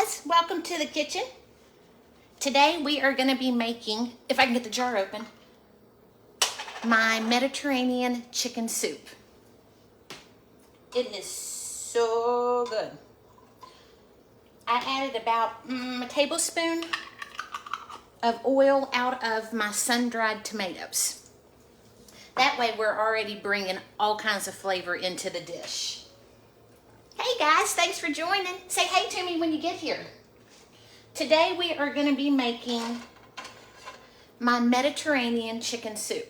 guys, welcome to the kitchen. Today we are going to be making, if I can get the jar open, my Mediterranean chicken soup. It is so good. I added about a tablespoon of oil out of my sun-dried tomatoes. That way we're already bringing all kinds of flavor into the dish. Hey guys, thanks for joining. Say hey to me when you get here. Today we are going to be making my Mediterranean chicken soup.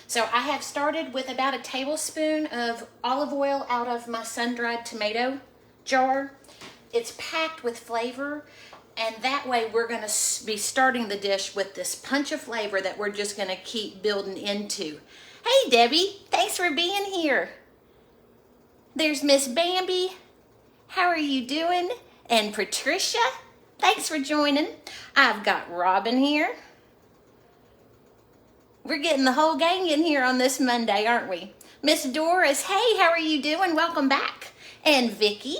So I have started with about a tablespoon of olive oil out of my sun-dried tomato jar. It's packed with flavor, and that way we're going to be starting the dish with this punch of flavor that we're just going to keep building into. Hey Debbie, thanks for being here. There's Miss Bambi. How are you doing? And Patricia, thanks for joining. I've got Robin here. We're getting the whole gang in here on this Monday, aren't we? Miss Doris, hey, how are you doing? Welcome back. And Vicky,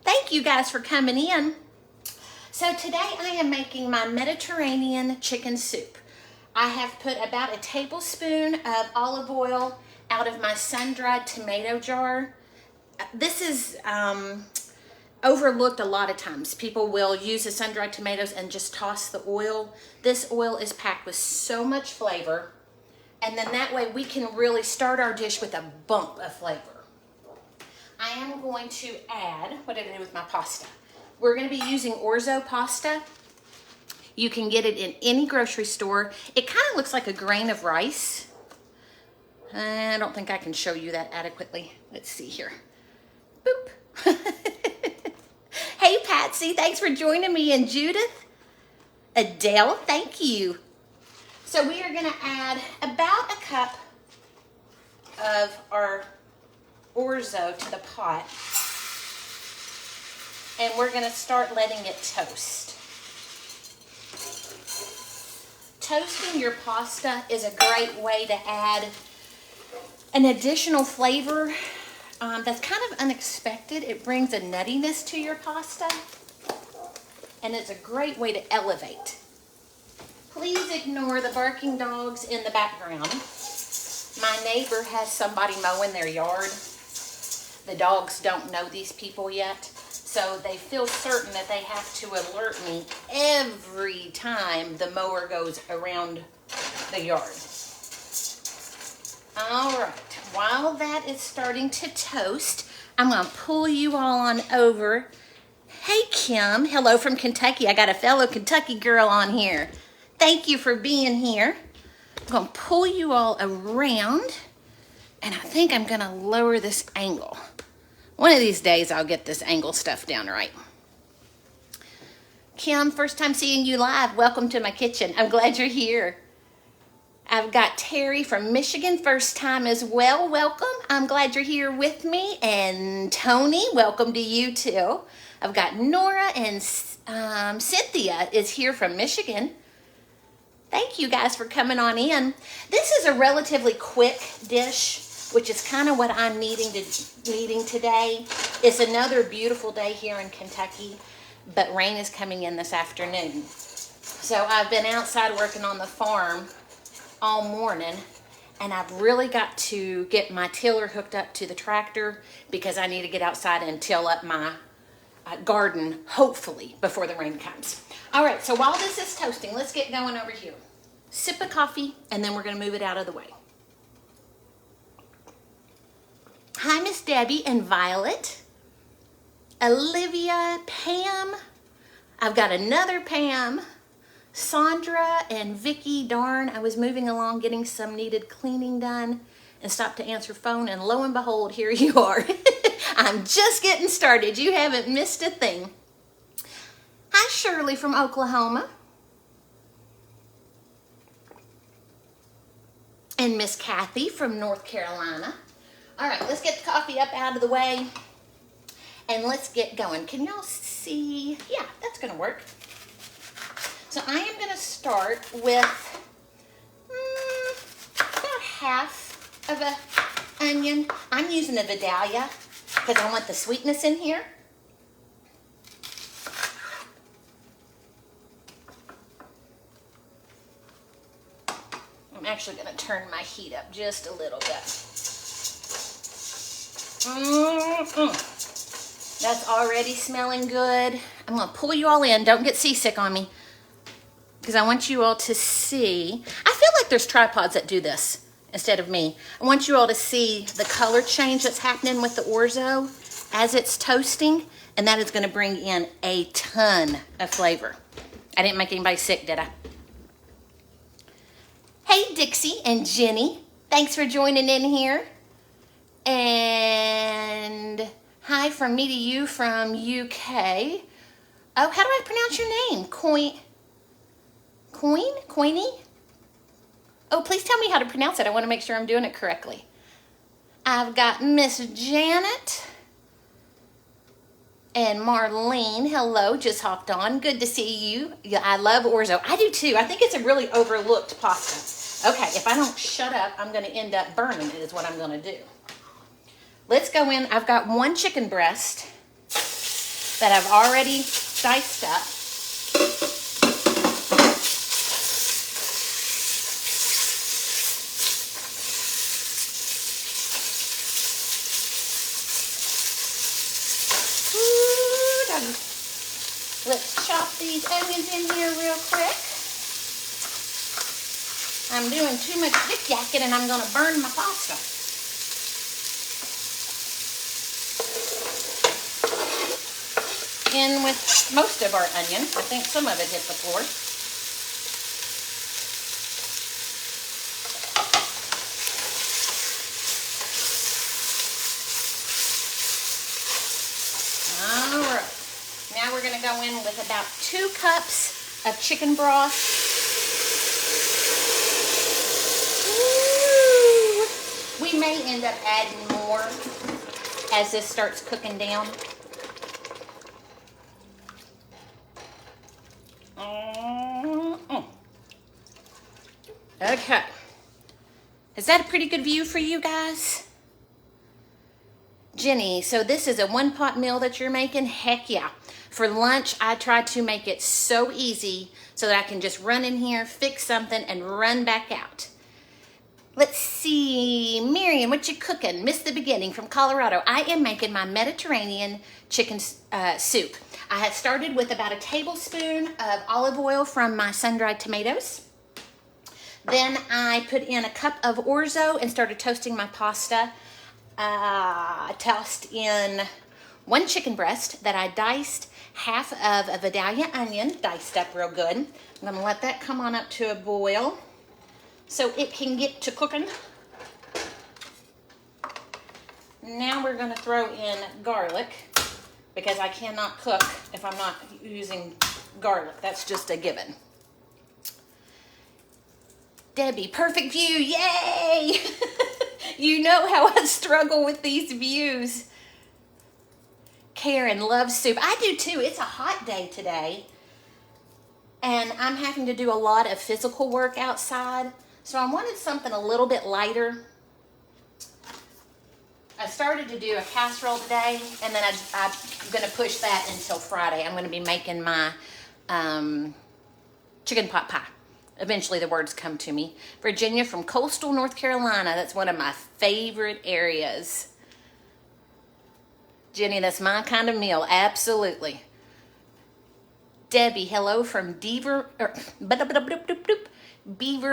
thank you guys for coming in. So today I am making my Mediterranean chicken soup. I have put about a tablespoon of olive oil out of my sun-dried tomato jar. This is overlooked a lot of times. People will use the sun-dried tomatoes and just toss the oil. This oil is packed with so much flavor, and then that way we can really start our dish with a bump of flavor. I am going to add, what did I do with my pasta? We're going to be using Orzo Pasta. You can get it in any grocery store. It kind of looks like a grain of rice. I don't think I can show you that adequately. Let's see here. Boop. Hey Patsy, thanks for joining me, and Judith. Adele, thank you. So we are going to add about a cup of our orzo to the pot, and we're going to start letting it toast. Toasting your pasta is a great way to add an additional flavor that's kind of unexpected. It brings a nuttiness to your pasta, and it's a great way to elevate. Please ignore the barking dogs in the background. My neighbor has somebody mowing their yard. The dogs don't know these people yet, so they feel certain that they have to alert me every time the mower goes around the yard. All right, while that is starting to toast, I'm going to pull you all on over. Hey, Kim. Hello from Kentucky. I got a fellow Kentucky girl on here. Thank you for being here. I'm going to pull you all around, and I think I'm going to lower this angle. One of these days, I'll get this angle stuff down right. Kim, first time seeing you live. Welcome to my kitchen. I'm glad you're here. I've got Terry from Michigan, first time as well. Welcome. I'm glad you're here with me. And Tony, welcome to you too. I've got Nora, and Cynthia is here from Michigan. Thank you guys for coming on in. This is a relatively quick dish, which is kind of what I'm needing today. It's another beautiful day here in Kentucky, but rain is coming in this afternoon. So I've been outside working on the farm all morning, and I've really got to get my tiller hooked up to the tractor because I need to get outside and till up my garden, hopefully, before the rain comes. All right, so while this is toasting, let's get going over here. Sip of coffee, and then we're going to move it out of the way. Hi, Miss Debbie and Violet, Olivia, Pam. I've got another Pam. Sandra and Vicky. Darn, I was moving along getting some needed cleaning done and stopped to answer phone, and lo and behold, here you are. I'm just getting started. You haven't missed a thing. Hi, Shirley from Oklahoma. And Miss Kathy from North Carolina. All right, let's get the coffee up out of the way, and let's get going. Can y'all see? Yeah, that's going to work. So I am going to start with about half of an onion. I'm using a Vidalia because I want the sweetness in here. actually gonna turn my heat up just a little bit. That's already smelling good. I'm gonna pull you all in. Don't get seasick on me, because I want you all to see. I feel like there's tripods that do this instead of me. I want you all to see the color change that's happening with the orzo as it's toasting, and that is gonna bring in a ton of flavor. I didn't make anybody sick, did I? Hey, Dixie and Jenny. Thanks for joining in here. And hi from me to you from UK. Oh, how do I pronounce your name? Coiny? Oh, please tell me how to pronounce it. I want to make sure I'm doing it correctly. I've got Miss Janet and Marlene. Hello, just hopped on. Good to see you. Yeah, I love orzo. I do too. I think it's a really overlooked pasta. Okay, if I don't shut up, I'm going to end up burning it is what I'm going to do. Let's go in. I've got one chicken breast that I've already diced up. Let's chop these onions in here real quick. I'm doing too much yik-yakking and I'm going to burn my pasta. In with most of our onion. I think some of it hit the floor. All right. Now we're going to go in with about 2 cups of chicken broth. Ooh. We may end up adding more as this starts cooking down. Okay. Is that a pretty good view for you guys? Jenny, so this is a 1-pot meal that you're making? Heck yeah. For lunch, I try to make it so easy so that I can just run in here, fix something, and run back out. Let's see. Miriam, what you cooking? Missed the beginning from Colorado. I am making my Mediterranean chicken soup. I had started with about a tablespoon of olive oil from my sun-dried tomatoes. Then I put in a cup of orzo and started toasting my pasta. I tossed in 1 chicken breast that I diced, half of a Vidalia onion, diced up real good. I'm going to let that come on up to a boil so it can get to cooking. Now we're going to throw in garlic, because I cannot cook if I'm not using garlic. That's just a given. Debbie, perfect view, yay! You know how I struggle with these views. Karen loves soup. I do too. It's a hot day today, and I'm having to do a lot of physical work outside, so I wanted something a little bit lighter. I started to do a casserole today, and then I'm going to push that until Friday. I'm going to be making my chicken pot pie. Eventually the words come to me. Virginia from coastal North Carolina. That's one of my favorite areas. Jenny, that's my kind of meal. Absolutely. Debbie, hello from Beaver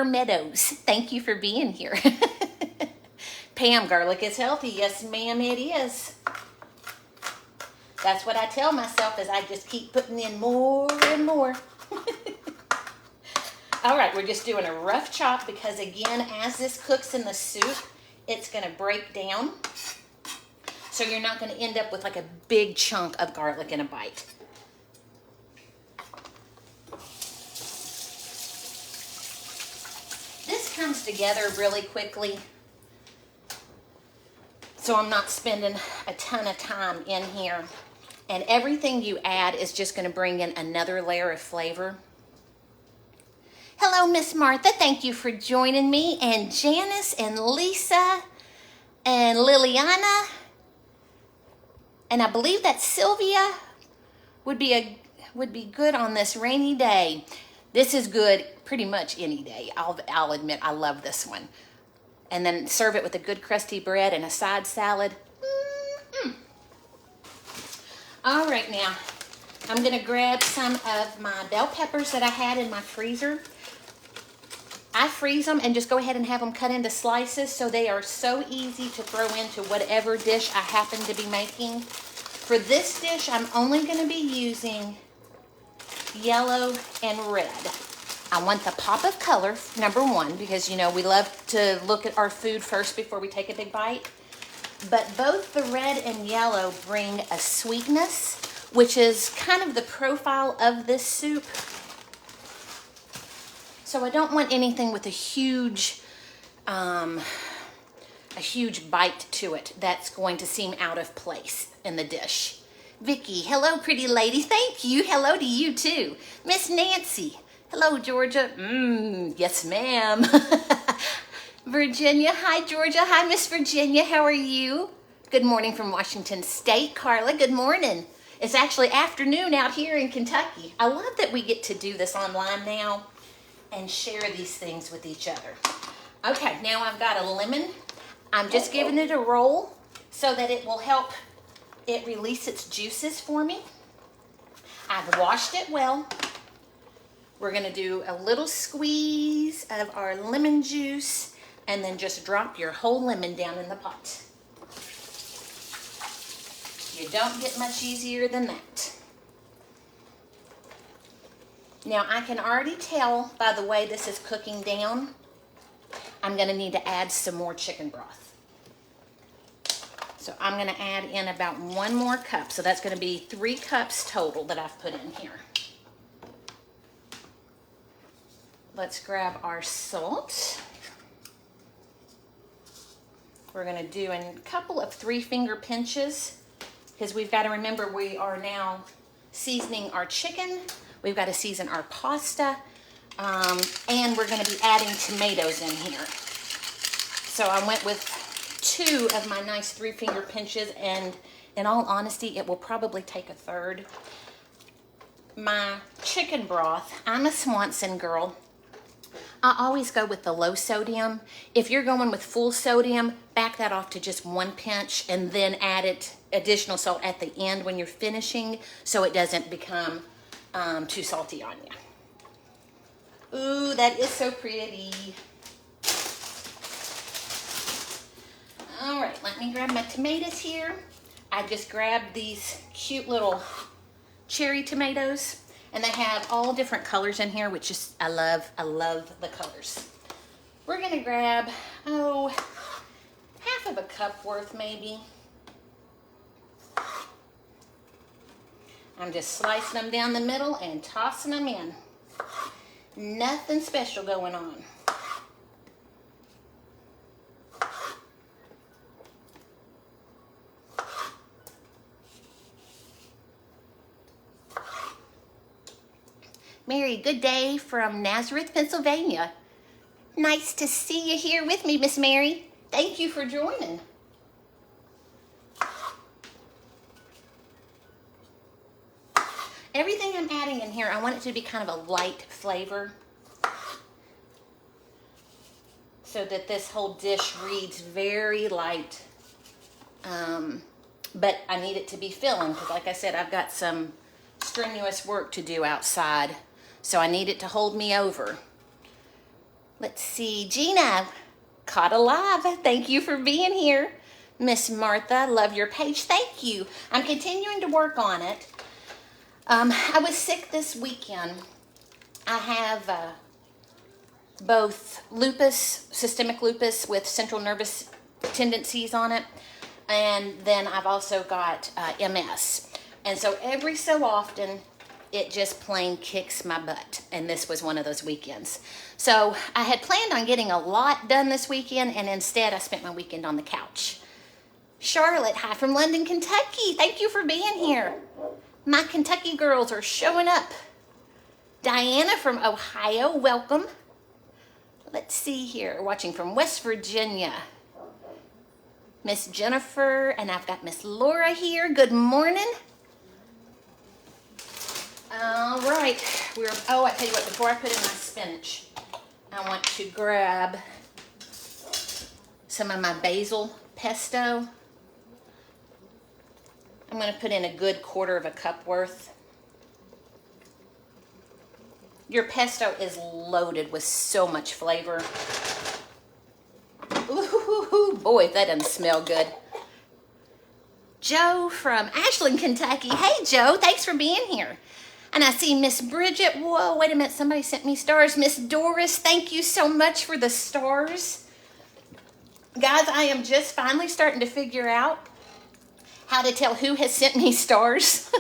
Meadows. Thank you for being here. Pam, garlic is healthy. Yes, ma'am, it is. That's what I tell myself, as I just keep putting in more and more. All right, we're just doing a rough chop because, again, as this cooks in the soup, it's going to break down. So you're not going to end up with like a big chunk of garlic in a bite. This comes together really quickly, so I'm not spending a ton of time in here. And everything you add is just going to bring in another layer of flavor. Hello, Miss Martha. Thank you for joining me. And Janice and Lisa and Liliana. And I believe that Sylvia would be good on this rainy day. This is good pretty much any day. I'll admit I love this one. And then serve it with a good crusty bread and a side salad. All right, now I'm gonna grab some of my bell peppers that I had in my freezer. I freeze them and just go ahead and have them cut into slices, so they are so easy to throw into whatever dish I happen to be making. For this dish, I'm only gonna be using yellow and red. I want the pop of color, number one, because, you know, we love to look at our food first before we take a big bite. But both the red and yellow bring a sweetness, which is kind of the profile of this soup. So I don't want anything with a huge bite to it that's going to seem out of place in the dish. Vicky, hello, pretty lady. Thank you. Hello to you too. Miss Nancy. Hello, Georgia. Yes, ma'am. Virginia. Hi, Georgia. Hi, Miss Virginia. How are you? Good morning from Washington State. Carla, good morning. It's actually afternoon out here in Kentucky. I love that we get to do this online now and share these things with each other. Okay, now I've got a lemon. I'm just giving it a roll so that it will help it release its juices for me. I've washed it well. We're gonna do a little squeeze of our lemon juice and then just drop your whole lemon down in the pot. You don't get much easier than that. Now I can already tell by the way this is cooking down, I'm gonna need to add some more chicken broth. So I'm gonna add in about 1 more cup. So that's gonna be 3 cups total that I've put in here. Let's grab our salt. We're gonna do a couple of 3-finger pinches because we've got to remember we are now seasoning our chicken. We've got to season our pasta, and we're gonna be adding tomatoes in here. So I went with 2 of my nice 3-finger pinches, and in all honesty, it will probably take a 3rd. My chicken broth, I'm a Swanson girl. I always go with the low sodium. If you're going with full sodium, back that off to just 1 pinch and then add it additional salt at the end when you're finishing so it doesn't become too salty on you. Ooh, that is so pretty. All right, let me grab my tomatoes here. I just grabbed these cute little cherry tomatoes. And they have all different colors in here, which is, I love the colors. We're gonna grab, half of a cup worth maybe. I'm just slicing them down the middle and tossing them in. Nothing special going on. Mary, good day from Nazareth, Pennsylvania. Nice to see you here with me, Miss Mary. Thank you for joining. Everything I'm adding in here, I want it to be kind of a light flavor so that this whole dish reads very light. But I need it to be filling because, like I said, I've got some strenuous work to do outside. So I need it to hold me over. Let's see, Gina, caught alive. Thank you for being here. Miss Martha, love your page. Thank you. I'm continuing to work on it. I was sick this weekend. I have both lupus, systemic lupus with central nervous tendencies on it, and then I've also got MS. And so every so often, it just plain kicks my butt. And this was one of those weekends. So I had planned on getting a lot done this weekend, and instead I spent my weekend on the couch. Charlotte, hi from London, Kentucky. Thank you for being here. My Kentucky girls are showing up. Diana from Ohio, welcome. Let's see here, watching from West Virginia. Miss Jennifer, and I've got Miss Laura here. Good morning. All right, oh, I tell you what, before I put in my spinach, I want to grab some of my basil pesto. I'm going to put in a good 1/4 cup worth. Your pesto is loaded with so much flavor. Ooh, boy, that doesn't smell good. Joe from Ashland, Kentucky. Hey, Joe, thanks for being here. And I see Miss Bridget. Whoa, wait a minute, somebody sent me stars. Miss Doris, thank you so much for the stars. Guys, I am just finally starting to figure out how to tell who has sent me stars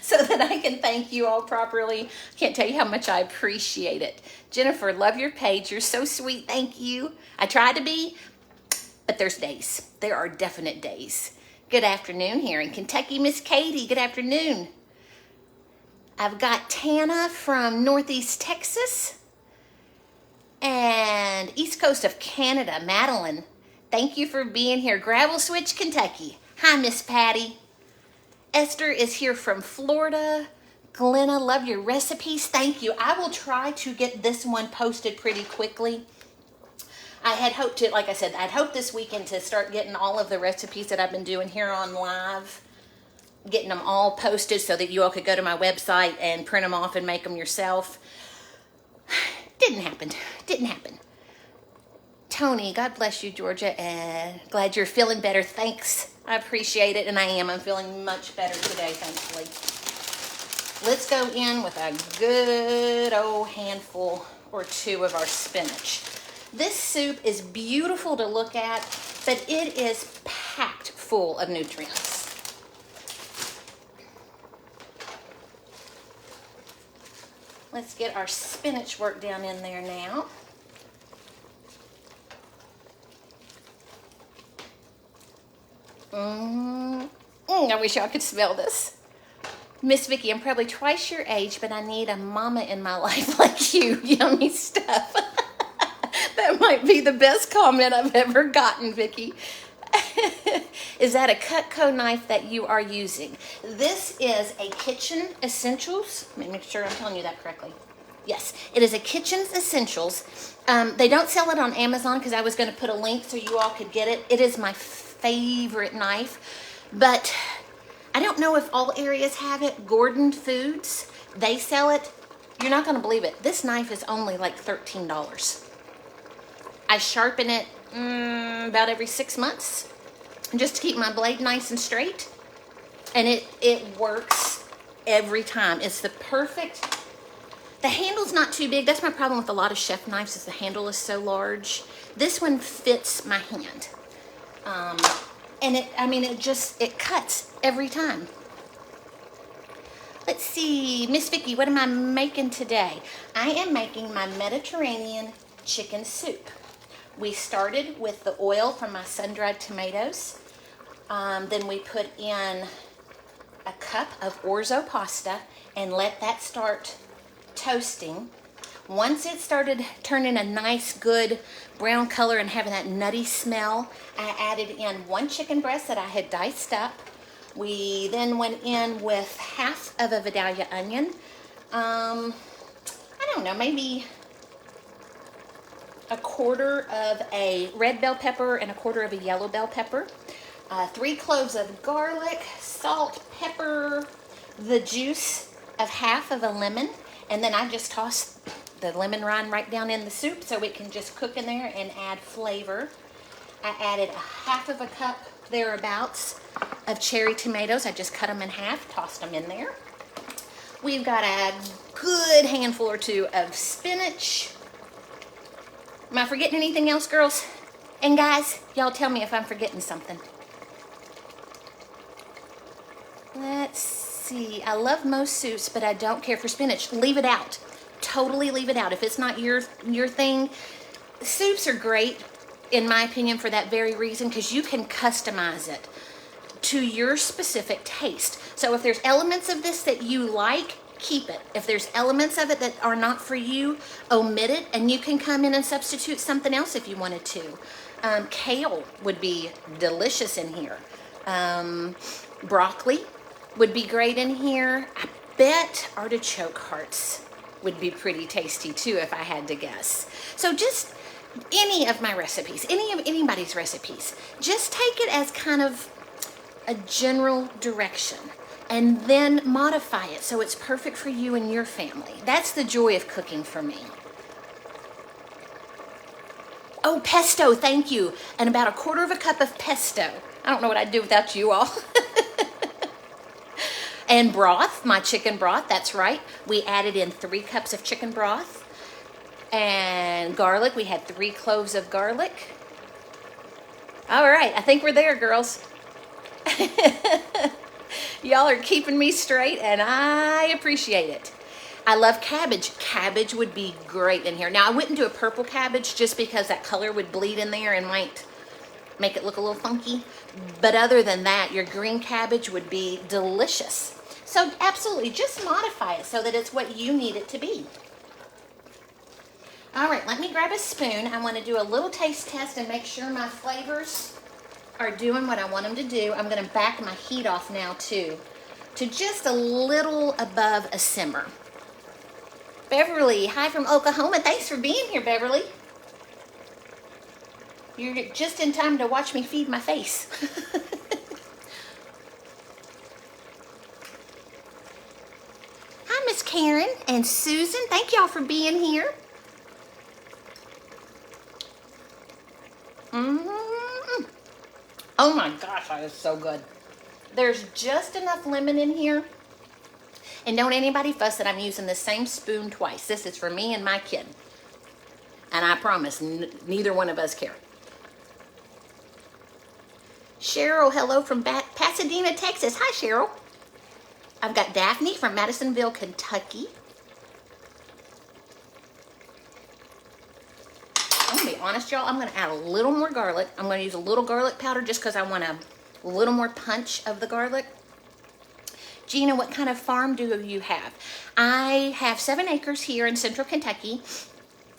so that I can thank you all properly. Can't tell you how much I appreciate it. Jennifer, love your page. You're so sweet. Thank you. I try to be, but there's days. There are definite days. Good afternoon here in Kentucky. Miss Katie, good afternoon. I've got Tana from Northeast Texas and East Coast of Canada. Madeline, thank you for being here. Gravel Switch, Kentucky. Hi, Miss Patty. Esther is here from Florida. Glenna, love your recipes. Thank you. I will try to get this one posted pretty quickly. I had hoped to, like I said, I'd hoped this weekend to start getting all of the recipes that I've been doing here on live, getting them all posted so that you all could go to my website and print them off and make them yourself. Didn't happen. Tony, God bless you, Georgia, and glad you're feeling better. Thanks. I appreciate it, and I am. I'm feeling much better today, thankfully. Let's go in with a good old handful or two of our spinach. This soup is beautiful to look at, but it is packed full of nutrients. Let's get our spinach work down in there now. I wish y'all could smell this. Miss Vicki, I'm probably twice your age, but I need a mama in my life like you. Yummy stuff. That might be the best comment I've ever gotten, Vicki. Is that a Cutco knife that you are using? This is a Kitchen Essentials. Let me make sure I'm telling you that correctly. Yes, it is a Kitchen Essentials. They don't sell it on Amazon because I was going to put a link so you all could get it. It is my favorite knife, but I don't know if all areas have it. Gordon Foods, they sell it. You're not going to believe it. This knife is only like $13. I sharpen it about every 6 months just to keep my blade nice and straight, and it works every time. It's the perfect. The handle's not too big. That's my problem with a lot of chef knives, is the handle is so large. This one fits my hand. And it cuts every time. Let's see, Miss Vicki, what am I making today? I am making my Mediterranean chicken soup. We started with the oil from my sun-dried tomatoes. Then we put in a cup of Orzo Pasta and let that start toasting. Once it started turning a nice, good brown color and having that nutty smell, I added in 1 chicken breast that I had diced up. We then went in with half of a Vidalia onion. I don't know, maybe a 1/4 of a red bell pepper and a 1/4 of a yellow bell pepper. 3 cloves of garlic, salt, pepper, the juice of half of a lemon, and then I just tossed the lemon rind right down in the soup so it can just cook in there and add flavor. I added a 1/2 cup thereabouts of cherry tomatoes. I just cut them in half, tossed them in there. We've got a good handful or two of spinach. Am I forgetting anything else, girls? And guys, y'all tell me if I'm forgetting something. Let's see. I love most soups, but I don't care for spinach. Leave it out. Totally leave it out. If it's not your thing, soups are great, in my opinion, for that very reason, because you can customize it to your specific taste. So if there's elements of this that you like, keep it. If there's elements of it that are not for you, omit it, and you can come in and substitute something else if you wanted to. Kale would be delicious in here. Broccoli would be great in here. bet artichoke hearts would be pretty tasty too if I had to guess. So just any of my recipes, any of anybody's recipes, just take it as kind of a general direction and then modify it so it's perfect for you and your family. That's the joy of cooking for me. Oh, pesto, thank you. And about 1/4 cup of pesto. I don't know what I'd do without you all. And broth, my chicken broth, that's right. We added in 3 cups of chicken broth. And garlic, we had 3 cloves of garlic. All right, I think we're there, girls. Y'all are keeping me straight, and I appreciate it. I love cabbage. Cabbage would be great in here. Now, I wouldn't do a purple cabbage just because that color would bleed in there and might make it look a little funky. But other than that, your green cabbage would be delicious. So absolutely, just modify it so that it's what you need it to be. All right, let me grab a spoon. I want to do a little taste test and make sure my flavors are doing what I want them to do. I'm going to back my heat off now too, to just a little above a simmer. Beverly, hi from Oklahoma. Thanks for being here, Beverly. You're just in time to watch me feed my face. Hi, Miss Karen and Susan. Thank y'all for being here. Oh my gosh, that is so good. There's just enough lemon in here. And don't anybody fuss that I'm using the same spoon twice. This is for me and my kid. And I promise, neither one of us care. Cheryl, hello from Pasadena, Texas. Hi, Cheryl. I've got Daphne from Madisonville, Kentucky. I'm going to be honest, y'all. I'm going to add a little more garlic. I'm going to use a little garlic powder just because I want a little more punch of the garlic. Gina, what kind of farm do you have? I have 7 acres here in central Kentucky.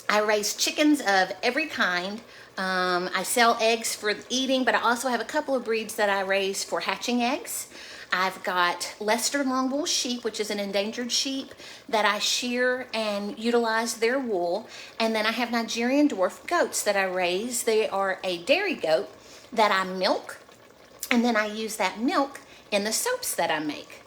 I raise chickens of every kind. I sell eggs for eating, but I also have a couple of breeds that I raise for hatching eggs. I've got Leicester longwool sheep, which is an endangered sheep that I shear and utilize their wool. And then I have Nigerian dwarf goats that I raise. They are a dairy goat that I milk, and then I use that milk in the soaps that I make.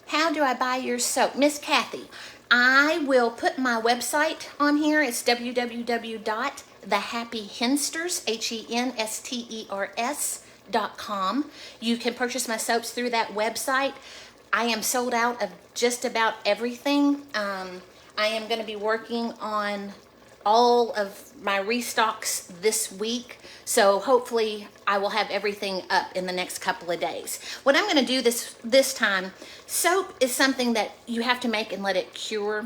How do I buy your soap? Miss Kathy, I will put my website on here. It's www.thehappyhensters, HENSTERS.com. You can purchase my soaps through that website. I am sold out of just about everything. I am going to be working on all of my restocks this week, so hopefully I will have everything up in the next couple of days. What I'm going to do this time, soap is something that you have to make and let it cure.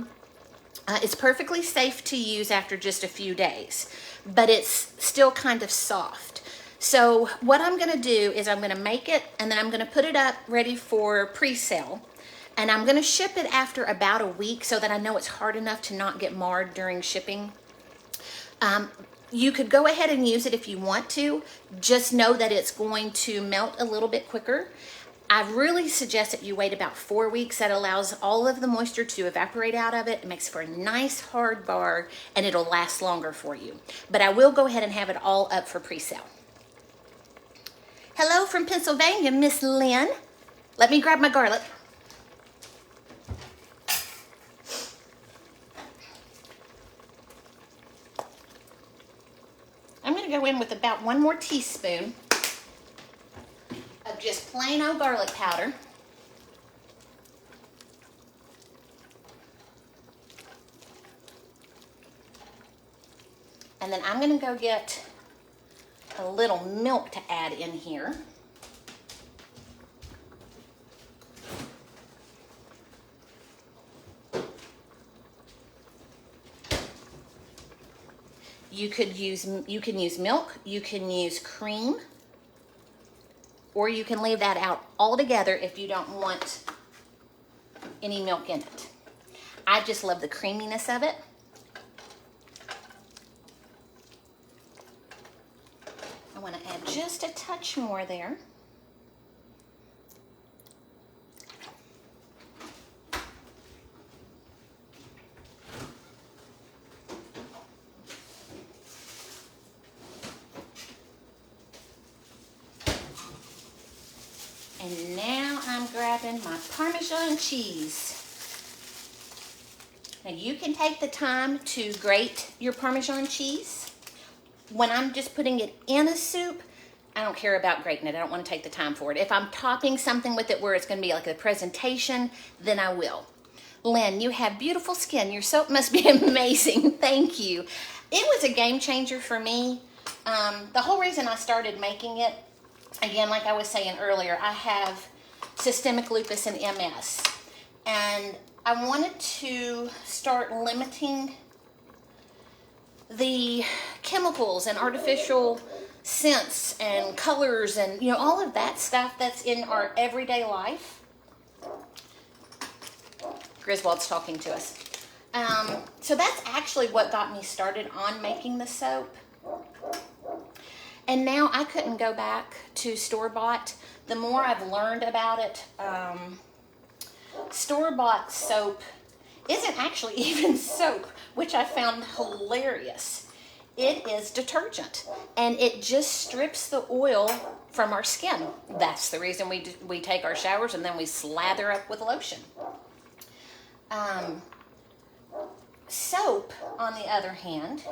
It's perfectly safe to use after just a few days, but it's still kind of soft. So what I'm going to do is I'm going to make it, and then I'm going to put it up ready for pre-sale. And I'm going to ship it after about a week so that I know it's hard enough to not get marred during shipping. You could go ahead and use it if you want to. Just know that it's going to melt a little bit quicker. I really suggest that you wait about 4 weeks. That allows all of the moisture to evaporate out of it. It makes for a nice hard bar, and it'll last longer for you. But I will go ahead and have it all up for pre-sale. Hello from Pennsylvania, Miss Lynn. Let me grab my garlic. I'm going to go in with about 1 more teaspoon of just plain old garlic powder. And then I'm going to go get a little milk to add in here. You can use milk, you can use cream, or you can leave that out altogether if you don't want any milk in it. I just love the creaminess of it. I want to add just a touch more there. And now I'm grabbing my Parmesan cheese. Now you can take the time to grate your Parmesan cheese. When I'm just putting it in a soup, I don't care about grating it. I don't want to take the time for it. If I'm topping something with it where it's going to be like a presentation, then I will. Lynn, you have beautiful skin. Your soap must be amazing. Thank you. It was a game changer for me. The whole reason I started making it, again, like I was saying earlier, I have systemic lupus and MS. And I wanted to start limiting the chemicals and artificial scents and colors and, you know, all of that stuff that's in our everyday life. Griswold's talking to us. So that's actually what got me started on making the soap. And now I couldn't go back to store-bought. The more I've learned about it, store-bought soap isn't actually even soap, which I found hilarious. It is detergent, and it just strips the oil from our skin. That's the reason we take our showers and then we slather up with lotion. Soap, on the other hand,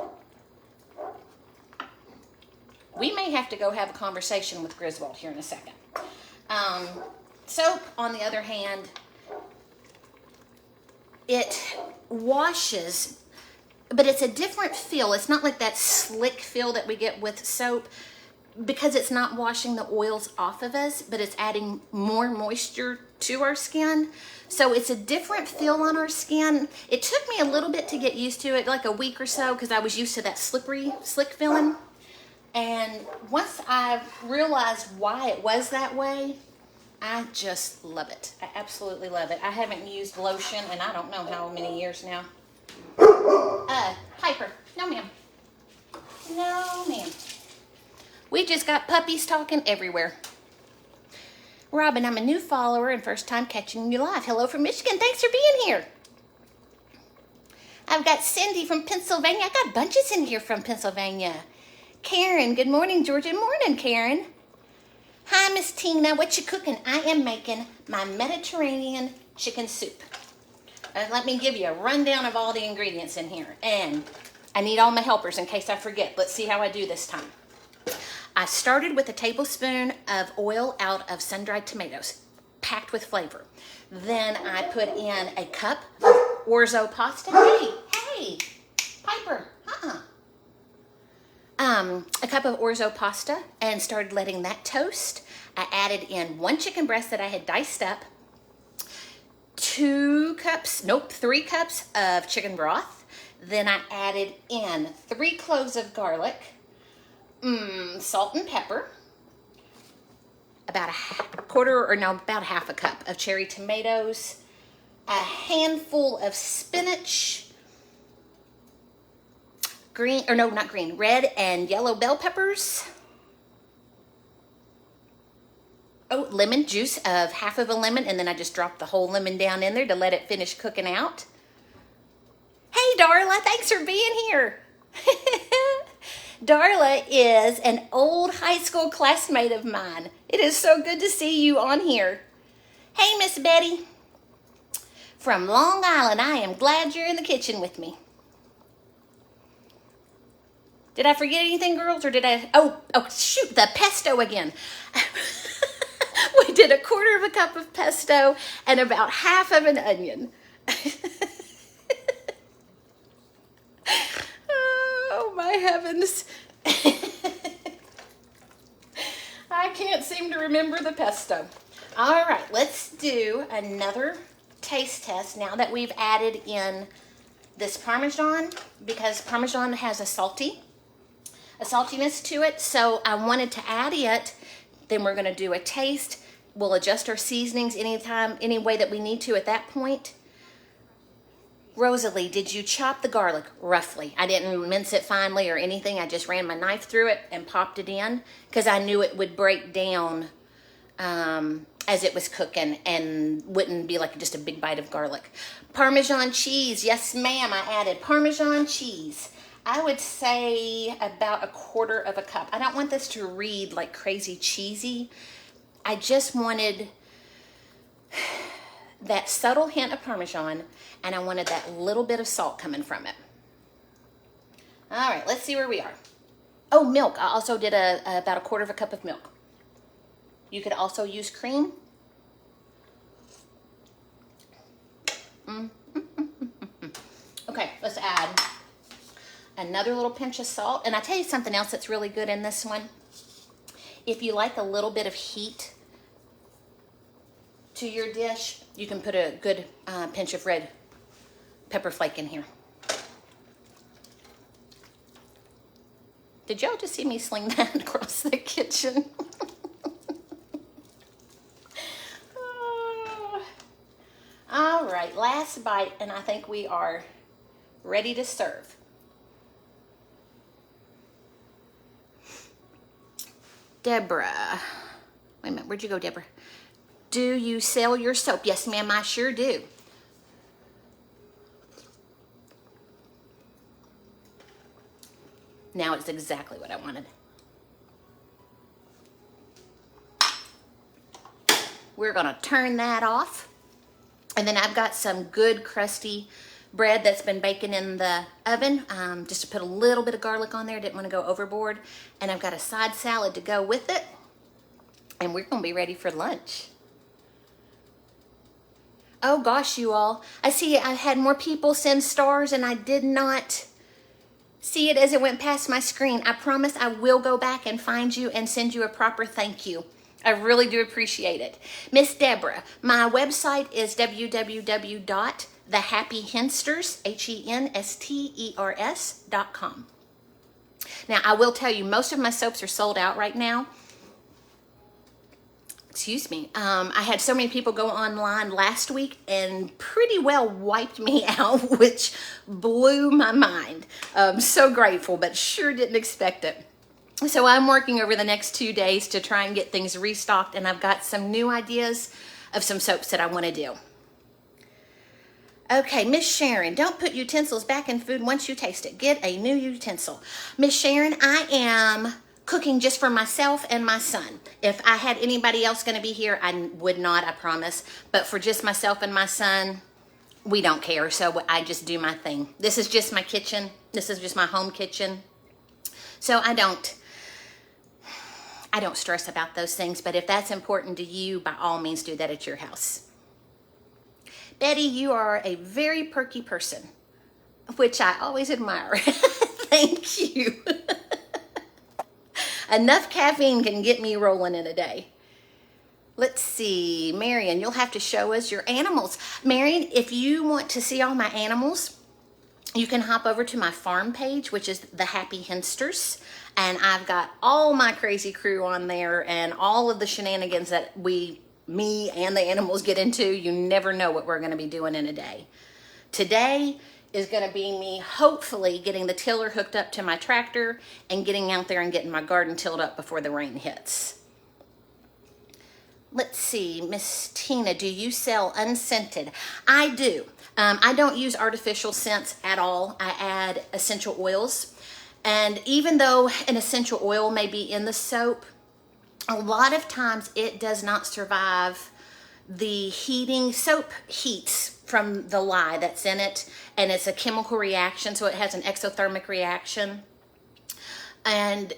we may have to go have a conversation with Griswold here in a second. Soap, on the other hand, it washes, but it's a different feel. It's not like that slick feel that we get with soap, because it's not washing the oils off of us, but it's adding more moisture to our skin. So it's a different feel on our skin. It took me a little bit to get used to it, like a week or so, because I was used to that slick feeling. And once I realized why it was that way, I just love it. I absolutely love it. I haven't used lotion in I don't know how many years now. Piper, no ma'am. No ma'am. We just got puppies talking everywhere. Robin, I'm a new follower and first time catching you live. Hello from Michigan. Thanks for being here. I've got Cindy from Pennsylvania. I got bunches in here from Pennsylvania. Karen, good morning, Georgia. Morning, Karen. Hi, Miss Tina. What you cooking? I am making my Mediterranean chicken soup. Let me give you a rundown of all the ingredients in here. And I need all my helpers in case I forget. Let's see how I do this time. I started with a tablespoon of oil out of sun-dried tomatoes, packed with flavor. Then I put in a cup of Orzo Pasta. Hey, Piper, a cup of Orzo Pasta and started letting that toast. I added in 1 chicken breast that I had diced up, 3 cups of chicken broth. Then I added in 3 cloves of garlic, salt and pepper, about about half a cup of cherry tomatoes, a handful of spinach, red and yellow bell peppers, lemon juice of half of a lemon, and then I just dropped the whole lemon down in there to let it finish cooking out. Hey, Darla, thanks for being here. Darla is an old high school classmate of mine. It is so good to see you on here. Hey, Miss Betty. From Long Island, I am glad you're in the kitchen with me. Did I forget anything, girls, or did I? Oh, shoot, the pesto again. We did 1/4 cup of pesto and about half of an onion. Oh, my heavens. I can't seem to remember the pesto. All right, let's do another taste test now that we've added in this Parmesan, because Parmesan has a saltiness to it. So I wanted to add it. Then we're going to do a taste. We'll adjust our seasonings any way that we need to at that point. Rosalie, did you chop the garlic roughly? I didn't mince it finely or anything. I just ran my knife through it and popped it in because I knew it would break down as it was cooking and wouldn't be like just a big bite of garlic. Parmesan cheese. Yes, ma'am. I added Parmesan cheese. I would say about 1/4 cup. I don't want this to read like crazy cheesy. I just wanted that subtle hint of Parmesan, and I wanted that little bit of salt coming from it. All right, let's see where we are. Oh, milk. I also did about a quarter of a cup of milk. You could also use cream. Okay, let's add another little pinch of salt. And I tell you something else that's really good in this one. If you like a little bit of heat to your dish, you can put a good pinch of red pepper flake in here. Did y'all just see me sling that across the kitchen? All right, last bite, and I think we are ready to serve. Deborah. Wait a minute, where'd you go, Deborah? Do you sell your soap? Yes, ma'am, I sure do. Now it's exactly what I wanted. We're gonna turn that off. And then I've got some good crusty bread that's been baking in the oven, just to put a little bit of garlic on there. Didn't want to go overboard. And I've got a side salad to go with it. And we're gonna be ready for lunch. Oh gosh, you all. I see I had more people send stars and I did not see it as it went past my screen. I promise I will go back and find you and send you a proper thank you. I really do appreciate it. Miss Deborah, my website is www.thehappyhensters, HENSTERS.com. Now, I will tell you, most of my soaps are sold out right now. Excuse me. I had so many people go online last week and pretty well wiped me out, which blew my mind. I'm so grateful, but sure didn't expect it. So I'm working over the next 2 days to try and get things restocked, and I've got some new ideas of some soaps that I want to do. Okay, Miss Sharon, don't put utensils back in food once you taste it. Get a new utensil. Miss Sharon, I am cooking just for myself and my son. If I had anybody else going to be here, I would not, I promise. But for just myself and my son, we don't care. So I just do my thing. This is just my kitchen. This is just my home kitchen. So I don't stress about those things. But if that's important to you, by all means, do that at your house. Betty, you are a very perky person, which I always admire. Thank you. Enough caffeine can get me rolling in a day. Let's see, Marion, you'll have to show us your animals. Marion, if you want to see all my animals, you can hop over to my farm page, which is The Happy Hensters. And I've got all my crazy crew on there and all of the shenanigans that me and the animals get into. You never know what we're going to be doing in a day. Today is going to be me hopefully getting the tiller hooked up to my tractor and getting out there and getting my garden tilled up before the rain hits. Let's see, Miss Tina, do you sell unscented? I do. I don't use artificial scents at all. I add essential oils. And even though an essential oil may be in the soap, a lot of times it does not survive the heating. Soap heats from the lye that's in it, and it's a chemical reaction, so it has an exothermic reaction. And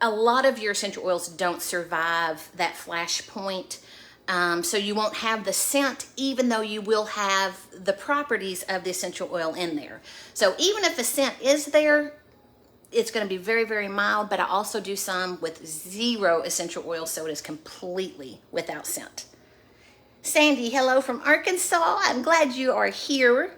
a lot of your essential oils don't survive that flash point. So you won't have the scent, even though you will have the properties of the essential oil in there. So even if the scent is there, it's going to be very, very mild, but I also do some with zero essential oil, so it is completely without scent. Sandy, hello from Arkansas. I'm glad you are here.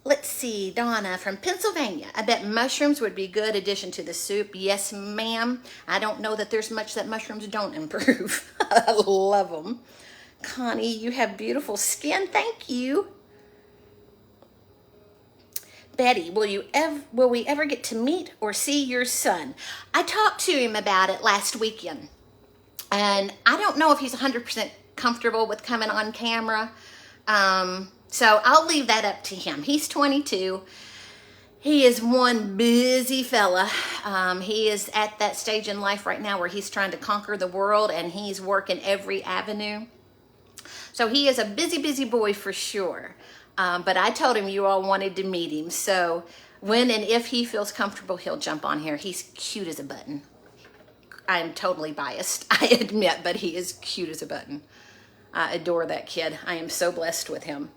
Let's see, Donna from Pennsylvania. I bet mushrooms would be a good addition to the soup. Yes, ma'am. I don't know that there's much that mushrooms don't improve. I love them. Connie, you have beautiful skin. Thank you. Betty, will we ever get to meet or see your son? I talked to him about it last weekend, and I don't know if he's 100% comfortable with coming on camera. So I'll leave that up to him. He's 22. He is one busy fella. He is at that stage in life right now where he's trying to conquer the world and he's working every avenue. So he is a busy, busy boy for sure. But I told him you all wanted to meet him. So when and if he feels comfortable, he'll jump on here. He's cute as a button. I am totally biased, I admit, but he is cute as a button. I adore that kid. I am so blessed with him.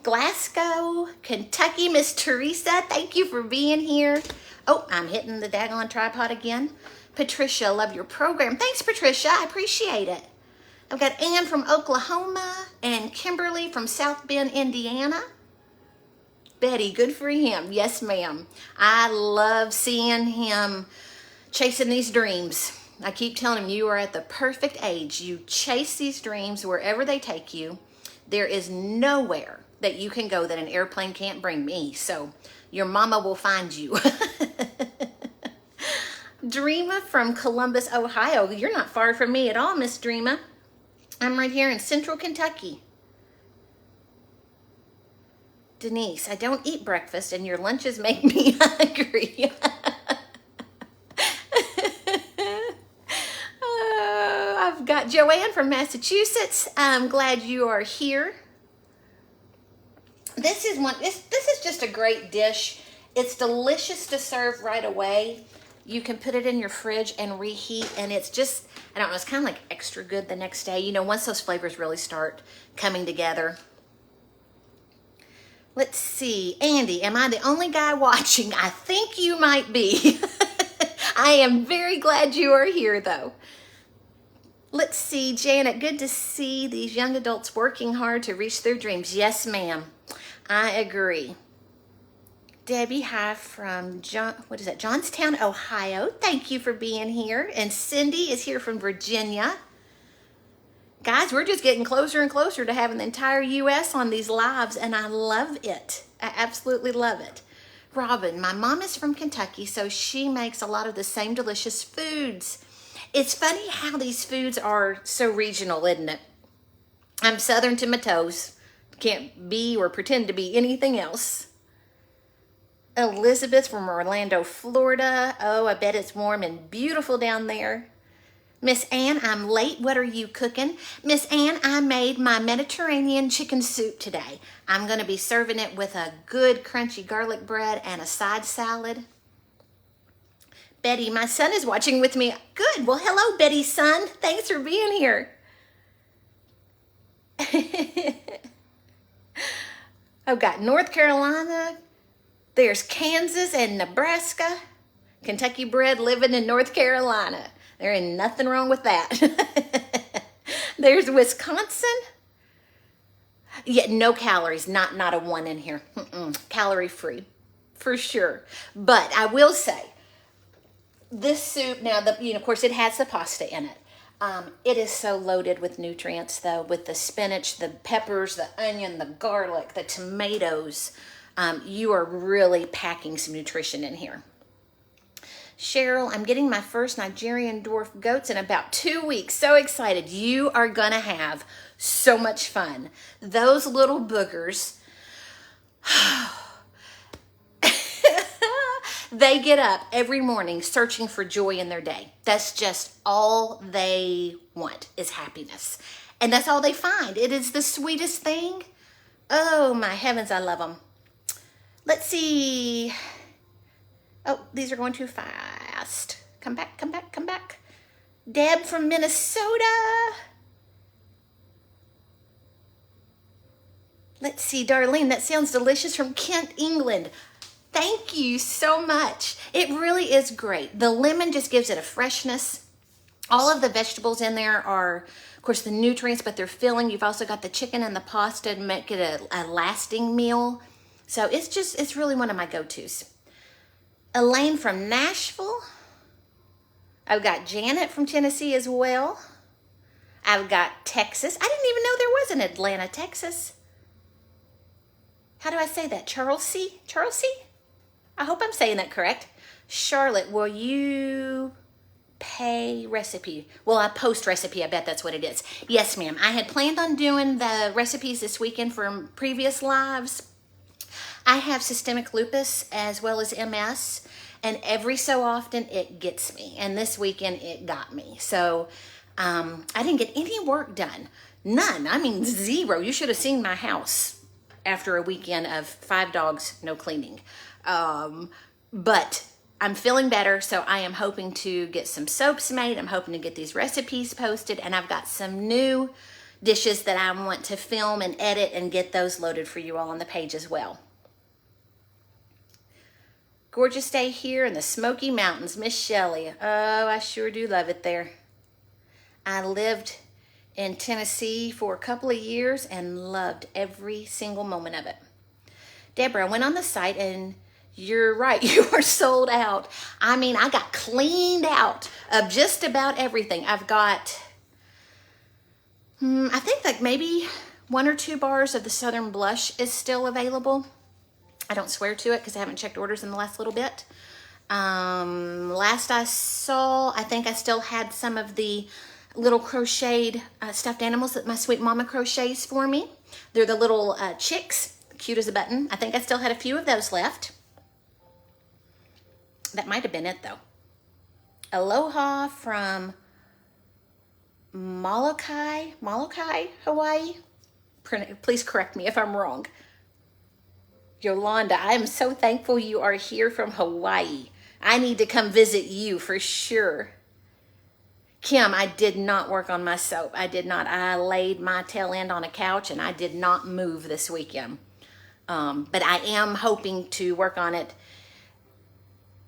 Glasgow, Kentucky, Miss Teresa, thank you for being here. Oh, I'm hitting the daggone tripod again. Patricia, love your program. Thanks, Patricia. I appreciate it. I've got Ann from Oklahoma and Kimberly from South Bend, Indiana. Betty, good for him. Yes, ma'am. I love seeing him chasing these dreams. I keep telling him you are at the perfect age. You chase these dreams wherever they take you. There is nowhere that you can go that an airplane can't bring me. So your mama will find you. Dreama from Columbus, Ohio. You're not far from me at all, Miss Dreama. I'm right here in central Kentucky. Denise, I don't eat breakfast and your lunches make me hungry. I've got Joanne from Massachusetts. I'm glad you are here. This is just a great dish. It's delicious to serve right away. You can put it in your fridge and reheat, and it's just, I don't know, it's kind of like extra good the next day. You know, once those flavors really start coming together. Let's see. Andy, am I the only guy watching? I think you might be. I am very glad you are here, though. Let's see. Janet, good to see these young adults working hard to reach their dreams. Yes, ma'am. I agree. Debbie, hi from Johnstown, Ohio. Thank you for being here. And Cindy is here from Virginia. Guys, we're just getting closer and closer to having the entire U.S. on these lives, and I love it. I absolutely love it. Robin, my mom is from Kentucky, so she makes a lot of the same delicious foods. It's funny how these foods are so regional, isn't it? I'm Southern to my toes. Can't be or pretend to be anything else. Elizabeth from Orlando, Florida. Oh, I bet it's warm and beautiful down there. Miss Ann, I'm late. What are you cooking? Miss Ann, I made my Mediterranean chicken soup today. I'm going to be serving it with a good crunchy garlic bread and a side salad. Betty, my son is watching with me. Good. Well, hello, Betty's son. Thanks for being here. I've got North Carolina. There's Kansas and Nebraska. Kentucky bred living in North Carolina. There ain't nothing wrong with that. There's Wisconsin. Yeah, no calories. Not a one in here. Calorie free, for sure. But I will say, this soup now, of course, it has the pasta in it. It is so loaded with nutrients, though, with the spinach, the peppers, the onion, the garlic, the tomatoes. You are really packing some nutrition in here. Cheryl, I'm getting my first Nigerian dwarf goats in about 2 weeks. So excited. You are going to have so much fun. Those little boogers, they get up every morning searching for joy in their day. That's just all they want is happiness. And that's all they find. It is the sweetest thing. Oh, my heavens, I love them. Let's see. Oh, these are going too fast. Come back, come back, come back. Deb from Minnesota. Let's see, Darlene, that sounds delicious from Kent, England. Thank you so much. It really is great. The lemon just gives it a freshness. All of the vegetables in there are, of course, the nutrients, but they're filling. You've also got the chicken and the pasta to make it a lasting meal. So it's really one of my go-tos. Elaine from Nashville. I've got Janet from Tennessee as well. I've got Texas. I didn't even know there was an Atlanta, Texas. How do I say that? Charlesy? I hope I'm saying that correct. Charlotte, will you pay recipe? Well, I post recipe. I bet that's what it is. Yes, ma'am. I had planned on doing the recipes this weekend from previous lives. I have systemic lupus as well as MS, and every so often it gets me. And this weekend it got me. So I didn't get any work done. None. I mean, zero. You should have seen my house after a weekend of 5 dogs, no cleaning. But I'm feeling better, so I am hoping to get some soaps made. I'm hoping to get these recipes posted, and I've got some new dishes that I want to film and edit and get those loaded for you all on the page as well. Gorgeous day here in the Smoky Mountains, Miss Shelley. Oh, I sure do love it there. I lived in Tennessee for a couple of years and loved every single moment of it. Deborah, I went on the site and you're right, you are sold out. I mean, I got cleaned out of just about everything. I've got, I think like maybe 1 or 2 bars of the Southern Blush is still available. I don't swear to it because I haven't checked orders in the last little bit. Last I saw, I think I still had some of the little crocheted stuffed animals that my sweet mama crochets for me. They're the little chicks, cute as a button. I think I still had a few of those left. That might have been it though. Aloha from Molokai, Hawaii. Please correct me if I'm wrong. Yolanda, I am so thankful you are here from Hawaii. I need to come visit you for sure. Kim, I did not work on my soap. I did not. I laid my tail end on a couch and I did not move this weekend. But I am hoping to work on it.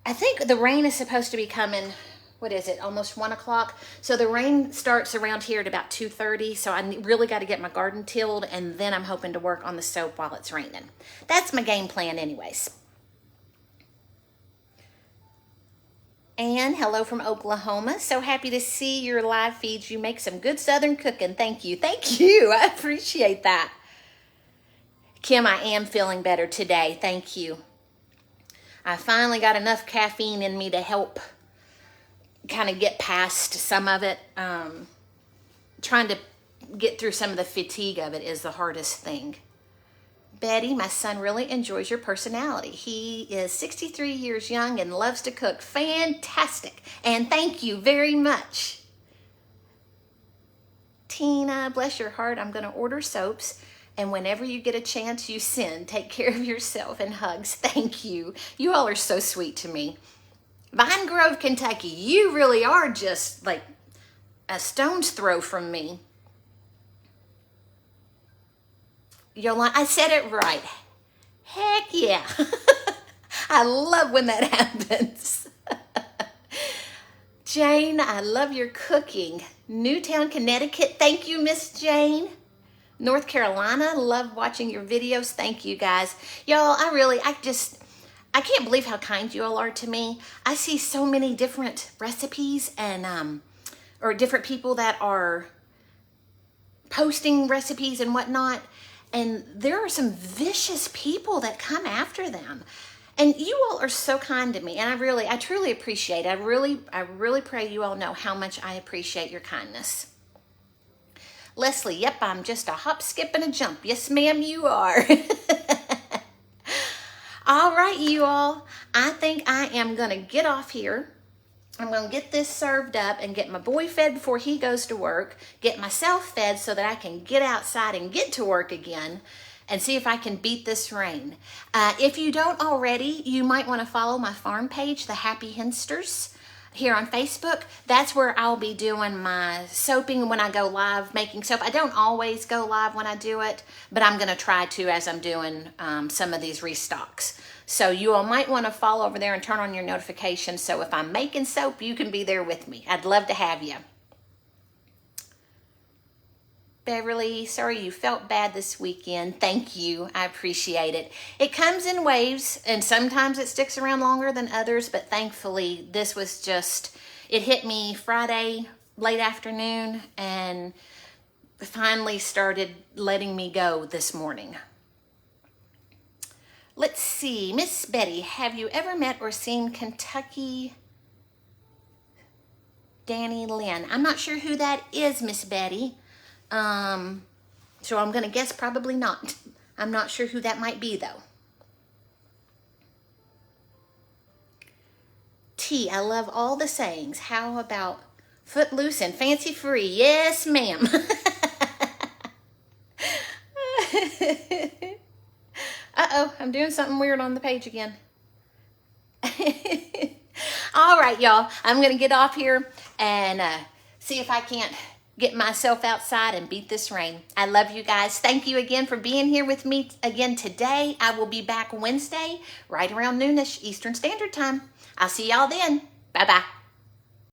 I think the rain is supposed to be coming, what is it, almost 1 o'clock? So the rain starts around here at about 2:30, so I really got to get my garden tilled, and then I'm hoping to work on the soap while it's raining. That's my game plan anyways. Anne, hello from Oklahoma. So happy to see your live feeds. You make some good Southern cooking. Thank you. Thank you. I appreciate that. Kim, I am feeling better today. Thank you. I finally got enough caffeine in me to help kind of get past some of it. Trying to get through some of the fatigue of it is the hardest thing. Betty, my son really enjoys your personality. He is 63 years young and loves to cook. Fantastic. And thank you very much. Tina, bless your heart. I'm going to order soaps. And whenever you get a chance, you send. Take care of yourself and hugs. Thank you. You all are so sweet to me. Vine Grove, Kentucky. You really are just like a stone's throw from me. Yolanda, I said it right. Heck yeah. I love when that happens. Jane, I love your cooking. Newtown, Connecticut. Thank you, Miss Jane. North Carolina, love watching your videos. Thank you, guys. Y'all, I can't believe how kind you all are to me. I see so many different recipes and, or different people that are posting recipes and whatnot. And there are some vicious people that come after them. And you all are so kind to me. And I truly appreciate it. I really pray you all know how much I appreciate your kindness. Leslie, yep, I'm just a hop, skip, and a jump. Yes, ma'am, you are. All right, you all. I think I am going to get off here. I'm going to get this served up and get my boy fed before he goes to work, get myself fed so that I can get outside and get to work again and see if I can beat this rain. If you don't already, you might want to follow my farm page, The Happy Hensters, here on Facebook. That's where I'll be doing my soaping when I go live making soap. I don't always go live when I do it, but I'm going to try to as I'm doing some of these restocks. So you all might want to follow over there and turn on your notifications so if I'm making soap, you can be there with me. I'd love to have you. Beverly, sorry you felt bad this weekend. Thank you. I appreciate it. It comes in waves, and sometimes it sticks around longer than others, but thankfully this was just, it hit me Friday late afternoon and finally started letting me go this morning. Let's see. Miss Betty, have you ever met or seen Kentucky Danny Lynn? I'm not sure who that is, Miss Betty. So I'm going to guess probably not. I'm not sure who that might be, though. T, I love all the sayings. How about footloose and fancy free? Yes, ma'am. Uh-oh, I'm doing something weird on the page again. All right, y'all. I'm going to get off here and see if I can't get myself outside and beat this rain. I love you guys. Thank you again for being here with me again today. I will be back Wednesday right around noonish Eastern Standard Time. I'll see y'all then. Bye-bye.